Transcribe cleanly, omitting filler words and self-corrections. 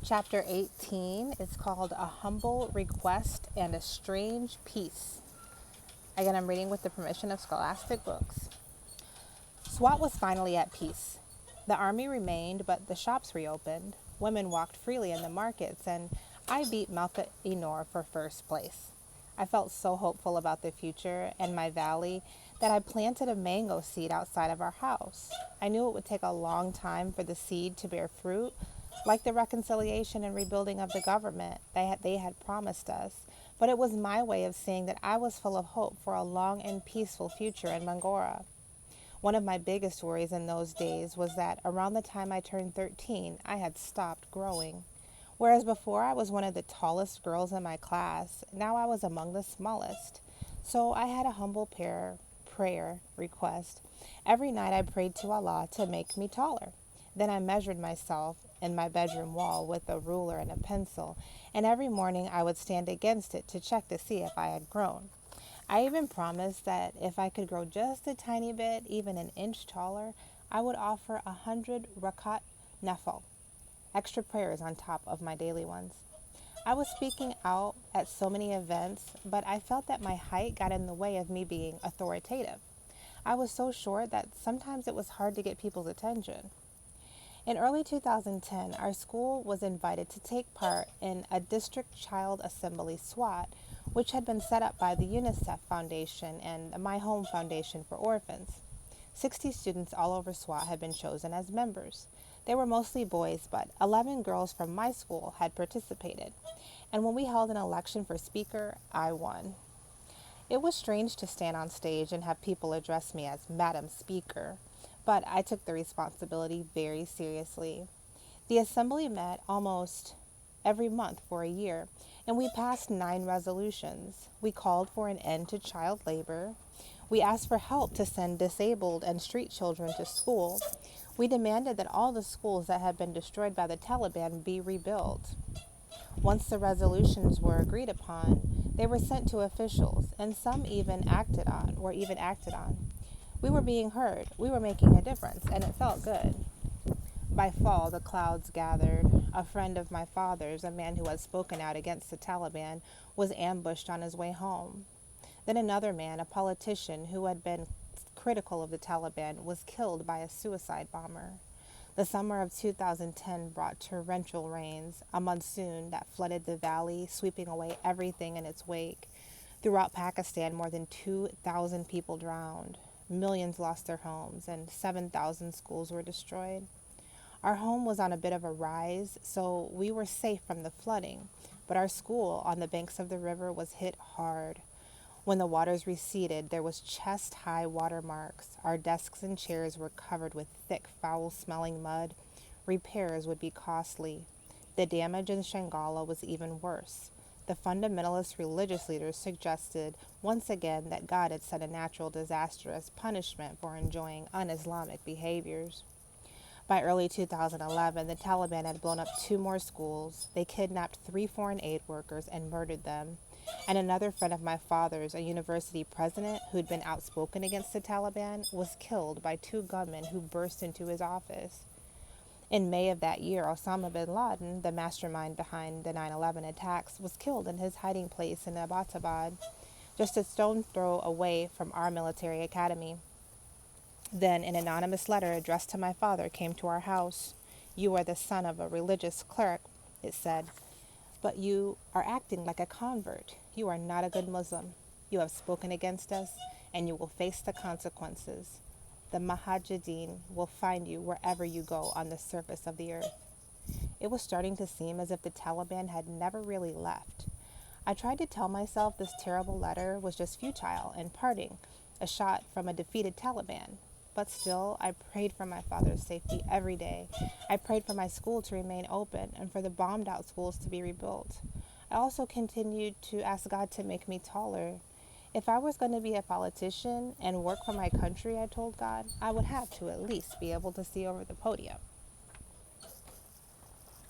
Chapter 18 is called A Humble Request and a Strange Peace. Again, I'm reading with the permission of Scholastic Books. SWAT was finally at peace. The army remained, but the shops reopened. Women walked freely in the markets, and I beat Malka Inor for first place. I felt so hopeful about the future and my valley that I planted a mango seed outside of our house. I knew it would take a long time for the seed to bear fruit, like the reconciliation and rebuilding of the government they had promised us, but it was my way of saying that I was full of hope for a long and peaceful future in Mangora. One of my biggest worries in those days was that around the time I turned 13, I had stopped growing. Whereas before I was one of the tallest girls in my class, now I was among the smallest. So I had a humble prayer request. Every night I prayed to Allah to make me taller. Then I measured myself in my bedroom wall with a ruler and a pencil, and every morning I would stand against it to check to see if I had grown. I even promised that if I could grow just a tiny bit, even an inch taller, I would offer 100 rakat nafal, extra prayers on top of my daily ones. I was speaking out at so many events, but I felt that my height got in the way of me being authoritative. I was so short that sometimes it was hard to get people's attention. In early 2010, our school was invited to take part in a district child assembly SWAT, which had been set up by the UNICEF Foundation and My Home Foundation for Orphans. 60 students all over SWAT had been chosen as members. They were mostly boys, but 11 girls from my school had participated. And when we held an election for speaker, I won. It was strange to stand on stage and have people address me as Madam Speaker, but I took the responsibility very seriously. The assembly met almost every month for a year, and we passed 9 resolutions. We called for an end to child labor. We asked for help to send disabled and street children to school. We demanded that all the schools that had been destroyed by the Taliban be rebuilt. Once the resolutions were agreed upon, they were sent to officials, and some even acted on. We were being heard, we were making a difference, and it felt good. By fall, the clouds gathered. A friend of my father's, a man who had spoken out against the Taliban, was ambushed on his way home. Then another man, a politician who had been critical of the Taliban, was killed by a suicide bomber. The summer of 2010 brought torrential rains, a monsoon that flooded the valley, sweeping away everything in its wake. Throughout Pakistan, more than 2,000 people drowned. Millions lost their homes, and 7,000 schools were destroyed. Our home was on a bit of a rise, so we were safe from the flooding, but our school on the banks of the river was hit hard. When the waters receded, there was chest-high watermarks. Our desks and chairs were covered with thick, foul-smelling mud. Repairs would be costly. The damage in Shangala was even worse. The fundamentalist religious leaders suggested once again that God had set a natural disaster as punishment for enjoying un-Islamic behaviors. By early 2011, the Taliban had blown up 2 more schools. They kidnapped 3 foreign aid workers and murdered them. And another friend of my father's, a university president who'd been outspoken against the Taliban, was killed by 2 gunmen who burst into his office. In May of that year, Osama bin Laden, the mastermind behind the 9/11 attacks, was killed in his hiding place in Abbottabad, just a stone's throw away from our military academy. Then an anonymous letter addressed to my father came to our house. "You are the son of a religious cleric," it said, "but you are acting like a convert. You are not a good Muslim. You have spoken against us, and you will face the consequences. The Mujahideen will find you wherever you go on the surface of the earth." It was starting to seem as if the Taliban had never really left. I tried to tell myself this terrible letter was just futile and parting, a shot from a defeated Taliban. But still, I prayed for my father's safety every day. I prayed for my school to remain open and for the bombed-out schools to be rebuilt. I also continued to ask God to make me taller. If I was going to be a politician and work for my country, I told God, I would have to at least be able to see over the podium.